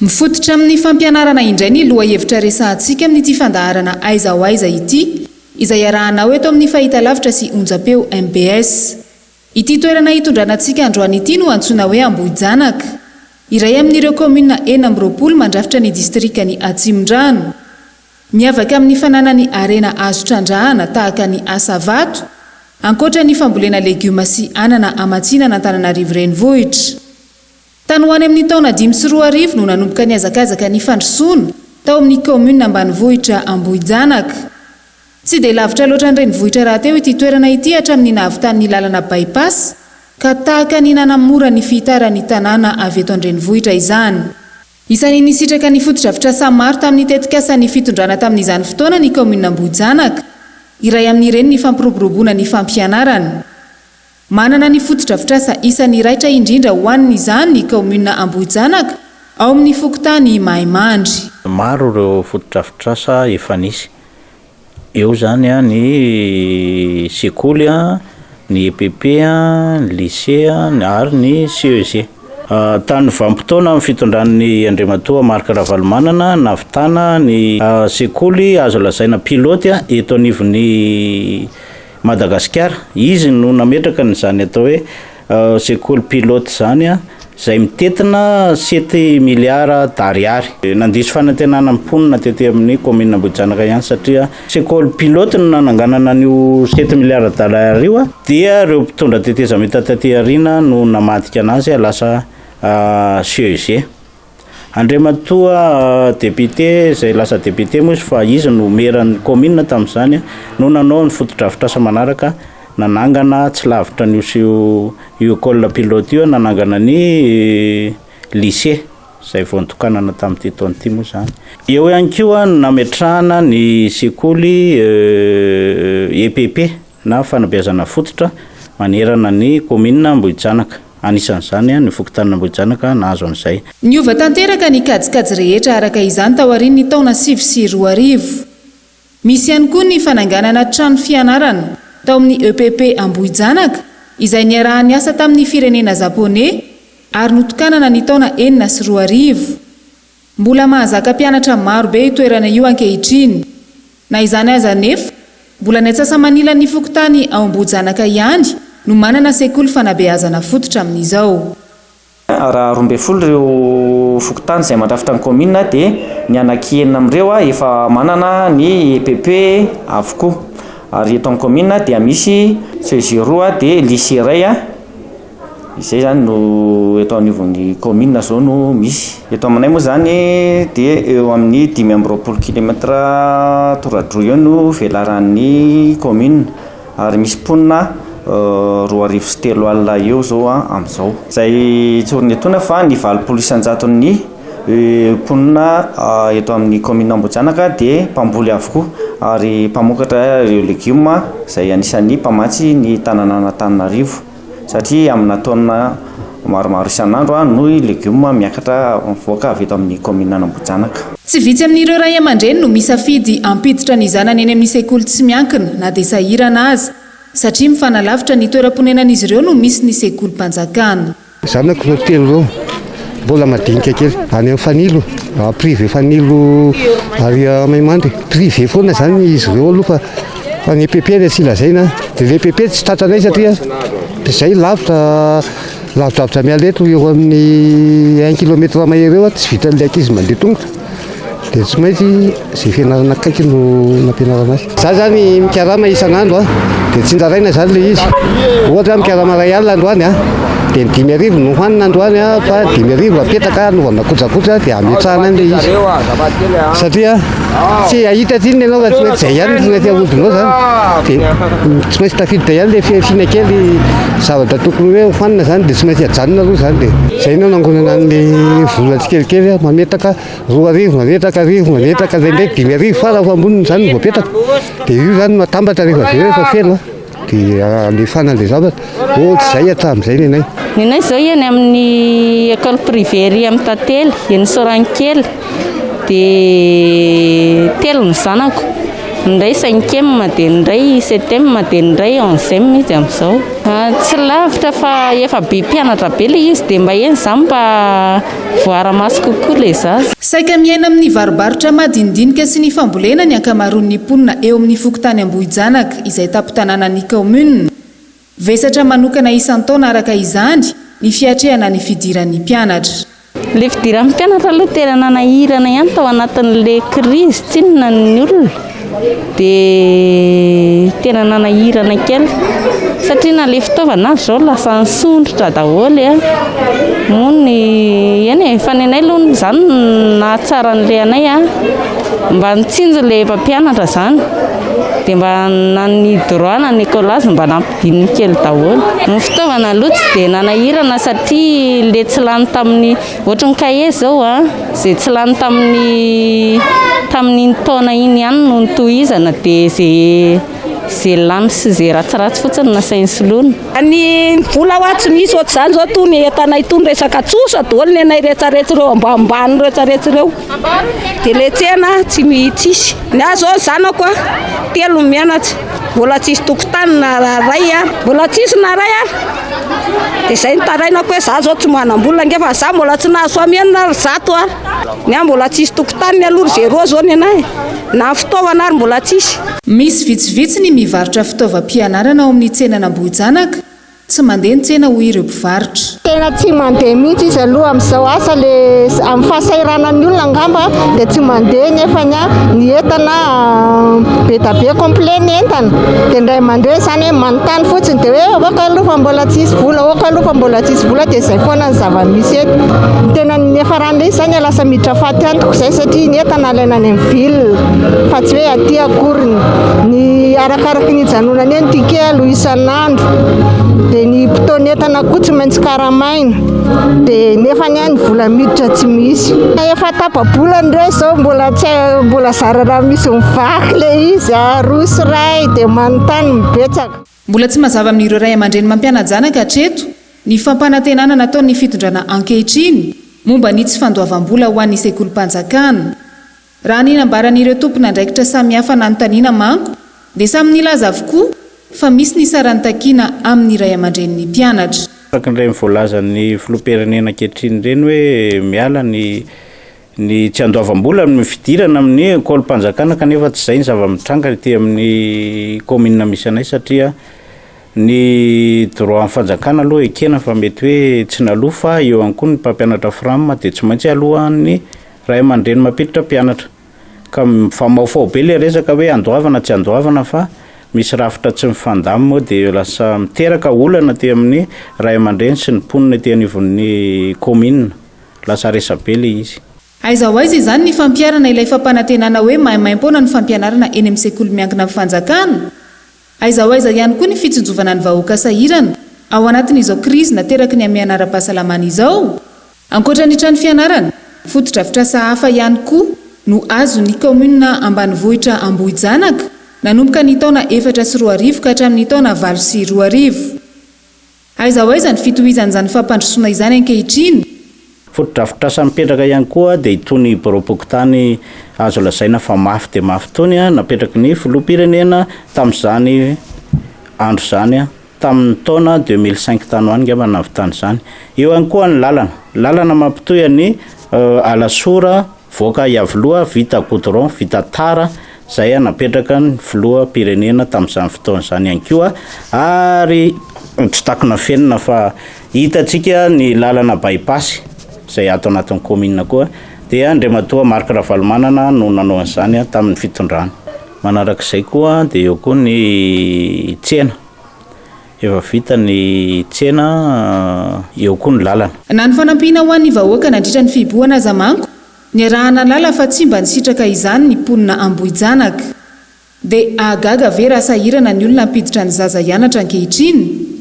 Mifototra amin'ny fampianarana indray ny lohahevitra resahantsika amin'ity fandaharana aiza ho aiza ity, izay arahanao eto amin'ny fahitalavitra sy onjam-peo MBS. Ity toerana hitondranantsika androany ity no antsoina hoe Ambohijanaka, iray amin'ireo komina 40 mandrafitra ny distrikany Atsimondrano. Miavaka amin'ny fananany arena azo trandrahana tahaka ny Asavato, ankoatra ny fambolena legioma sy anana amatsinana Antananarivo renivohitra. Tany ho any amin'ny taona 2024 no nanomboka ny hazakazaka ny fandrosoana tao amin'ny komina ambanivohitra Ambohijanaka. Tsy dia lavitra loatra ny renivohitra raha teo ity toerana ity hatramin'ny nahavitan'ny lalana bypass, ka tahaka ny nanamora ny fihitaran'ny tanàna avy eto an-drenivohitra izany. Isan'ny nisitraka ny foto-drafitrasa samy maro tamin'ny tetikasan'ny fitondrana tamin'izany fotoana ny komina Ambohijanaka, iray amin'ireny ny fampiroboroboana ny fampianarana. Manana ny foto-drafitrasa isan'ny raitra indrindra ho an'izany ny komina Ambohijanaka ao amin'ny fokontany Maimandry. Maro ireo foto-drafitrasa efa nisy. Eo zany ny sekoly, ny EPP, ny lycée ary ny CEG. Tany vanim-potoana amin'ny fitondran'ny Andriamatoa Marc Ravalomanana navitana ny sekoly azo lazaina pilote eto anivon'ny Madagasikara. Izy no nametraka n'izany atao hoe sekoly pilote zany izay mitetina 7 miliara d'ariary. Nandiso fanantenana mponina tety amin'ny komina Ambohijanaka ihany satria sekoly pilote no nananganana an'io 7 miliara d'ariary io dia ireo mpitondra teteza mitatatehariana no namadika anazy lasa CEG. Andriamatoa député izay lasa député moa izy fa izy no meran'ny komina tamin'izany no nanao ny foto-drafitrasa manaraka, nanangana tsy lavitra n'io école pilote io, nanangana ny lycée izay vao nitokanana tamin'ity taona ity moa zany. Eo ihany koa nametrahana ny sekoly EPP na fanabeazana fototra manerana ny komina Ambohijanaka. Anisan'izany ny fokontany Ambohijanaka nahazo an'izay. Niova tanteraka ny kajikajy rehetra araka izany tao aorian'ny taona 2024. Misy ihany koa ny fananganana trano fianarana tao amin'ny EPP Ambohijanaka izay niarahany asa tamin'ny firenena Japone ary notokanana ny taona 2024. Mbola mahazaka mpianatra maro be toerana io ankehitriny. Na izany aza nefa, mbola ny atsasa-manila ny fokontany ao Ambohijanaka ihany no manana sekoly fanabeazana fototra amin'izao. Raha 12 ireo fokontany izay mandrafitra ny komina dia ny anaky 9 amin'ireo efa manana ny EPP avokoa. Ary eto amin'ny komina dia misy CEG 2 dia lycée iray izay zany no eto anivon'ny komina zao no misy. Eto aminay moa zany dia eo amin'ny 520 km tora-droa eo no velaran'ny komina ary misy mponina 2,3 alina eo zao amin'izao. Izay tsoriny etoana fa ny 900 ny mponina eto amin'ny komina Ambohijanaka dia mpamboly avokoa ary mpamokatra ireo legioma izay anisan'ny mpamatsy ny tanàna Antananarivo satria amina taona maromaro isan'andro no legioma miakatra mivoaka avy eto amin'ny komina Ambohijanaka. Tsy vitsy amin'ireo ray aman-dreny no misafidy ampiditra ny zanany eny amin'ny sekoly tsy miankina na dia sahirana aza satria mifanalavitra ny toeram-ponenan'izy ireo no misy ny sekolim-panjakana. Zanako zao telo zao mbola madinika kely any amin'ny Fanilo, privé Fanilo ary Maimandry. Privé foana zany izy ireo aloha fa ny EPP ny tsy lazaina dia ny EPP tsy tratranay satria izay lavitra mialeto eo amin'ny 1 km mahery eo tsy vitan'ilay ankizy mandeha tongotra. Dia tsy maintsy izay fianarana akaiky no nampianarana azy. Za zany mikarama isan'andro dia tsy ndraraina zany ilay izy. Ohatra mikarama ray alina androany dia 5,000 no hoanina androany fa 5,000 apetaka anaovana kojakoja dia ametrahana an'ilay izy. Satria tsy ahita tsiny ianao raha tsy maintsy izay ihany no mety ahodinao zany. Dia tsy maintsy tafiditra ihany ilay fihafina kely zavatra tokony hoe hoanina zany dia tsy maintsy ajanona aloha zany. Dia izay no nangonana an'ilay vola tsikelikely mametaka 2,000, mametaka 1,000, mametaka izay ndraiky 5,000 fa raha amboniny zany no apetaka. Dia io zany matambatra rehefa avy eo efa feno dia alefana an'ilay zavatra. Tsy izay hatramin'izay ny anay. Ny anay izao eny amin'ny école privée ry amin'ny Tately, eny Sorankely dia 3 ny zanako. ndray 5e dia ndray 7e dia ndray 11e izy amin'izao. Tsy lavitra fa efa be mpianatra be ilay izy dia mba eny izany mba voara-maso kokoa ilay zaza. Saika miaina amin'ny varobarotra madinidinika sy ny fambolena ny ankamaroan'ny mponina eo amin'ny fokontany Ambohijanaka izay tapo-tanànan'ny kaomuna. Vesatra manokana isan-taona araka izany ny fiatrehana ny fidiran'ny mpianatra. Ilay fidiran'ny mpianatra aloha tena nanahirana ihany tao anatin'ilay krizy tsinona ny olona dia tena nanahirana kely satria na ilay fitaovana azy izao lasa nisondrotra daholo mony eny fa ny anay aloha izany nahatsara an'ilay anay mba nitsinjo ilay mpampianatra izany dia mba nany droit na Nicolas mba nampidininy kely daholo. Ny fitaovana aloha tsy dia nanahirana satria ilay tsy lany tamin'ny ohatran'ny cahier izao izay tsy lany tamin'ny taona iny ihany no nitohizana dia izay lany sy izay ratsiratsy fotsiny nasainy soloina. Ny vola ho tsy misy ohatr'izany izao toy ny entanay itony resaka tsosa daholo ny anay rehetrarehetra ireo ambanimbany rehetrarehetra ireo dia ilay tsena tsy mitsisy. Ny azo zao zanako 3 mianatra mbola tsisy tokotany na ray mbola tsisy na ray dia izay nitarainako hoe za zao tsy manam-bola ngefa za mbola tsy nahazo amiana ry zato ny mbola tsisy tokotany ny aloha 0 zao ny anay na fitaovana ary mbola tsisy. Misy vitsivitsy ny mivarotra fitaovam-pianarana ao amin'ny tsenana Ambohijanaka tsy mandeha ny tsena ho ireo mpivarotra. Tena tsy mandeha mihitsy izy aloha amin'izao asa le amin'ny fahasairanan'ny olona angamba dia tsy mandeha nefa ny entana be da be complet ny entana dia indray mandeha izany hoe manontany fotsiny dia hoe oka aloha fa mbola tsisy vola oka aloha fa mbola tsisy vola dia izay foana ny zava-misy eto. Tena nefa ran'ilay izy izany lasa miditra faty antoko izay satria ny entana alaina any amin'ny ville fa tsy hoe aty akoriny ny arakaraky ny janonany eny tike aloha isan'andro dia ny mpitonetana koa tsy maintsy karamaina dia nefa ny vola miditra tsy misy. Efa tapa-bolany ireo izao mbola zarana misy mivaky ilay izy arosy ray dia manontany mibetsaka. Mbola tsy mazava amin'ireo ray aman-dreny mampiana-janaka hatreto ny fampanantenana nataon'ny fitondrana ankehitriny momba ny tsy fandoavam-bola ho an'ny sekolim-panjakana. Raha ny nambaran'ireo tompona andraikitra samihafa nanontaniana manko dia samy nilaza avokoa fa misy ny sarany takiana amin'ny ray aman-dren'ny mpianatra. Indray mivoalazan'ny filoham-pirenena ankehitriny ireny hoe miala ny tsy andoavam-bola amin'ny fidirana amin'ny ekôlim-panjakana kanefa tsy izay ny zava-mitranga ety amin'ny komina misy anay satria ny droit amin'ny fanjakana aloha ekena fa mety hoe tsy naloha fa eo ihany koa ny mpampianatra frama dia tsy maintsy alohan'ny ray aman-dreny mampiditra mpianatra ka famaofao be ilay resaka hoe andoavana tsy andoavana fa misy rafitra tsy mifandamina dia lasa miteraka olana ty amin'ny ray aman-dreny sy ny mponina ety anivon'ny komina lasa resa be ilay izy. Aiza ho aiza izany ny fampiarana ilay fampanantenana hoe maimaimpona ny fampianarana eny amin'ny sekoly miankina amin'ny fanjakana. Aiza ho aiza ihany koa ny fitsonjovana ny vahoaka sahirana ao anatin'izao krizy nateraky ny amin'ny ara-pahasalamana izao. Ankoatra ny trano fianarana, foto-drafitra sahafa ihany koa no azo ny komuna ambanivohitra Ambohijanaka nanomboka ny taona 4 ka hatramin'ny taona 20. Aiza ho aiza ny fitohizan'izany fampandrosoana izany ankehitriny. Foto-drafitrasa mipetraka ihany koa dia itony borobokin-tany azo lazaina fa mafy dia mafy tony napetraky ny filoham-pirenena tamin'izany andro izany tamin'ny taona 2005 tany hoany ngamba navitany izany. Eo ihany koa ny lalana mampitohy ny alasora voaka iavoloha vita goudron vita tara izay napetraka ny filoham-pirenena tamin'izany fotoana izany ihany koa ary tsy takona fenina fa hitantsika ny lalana bypass izay ato anatin'ny komina koa dia Andriamatoa Marc Ravalomanana no nanao an'izany tamin'ny fitondrana. Manarak'izay koa dia eo koa ny tsena efa vita ny tsena eo koa ny lalana. Na ny fanampiana ho an'ny vahoaka nandritra ny fibohana aza manko ny arahana lala fa tsy mba nisitraka izany ny mponina Ambohijanaka dia ahagaga ve raha sahirana ny olona hampiditra ny zaza hianatra ankehitriny.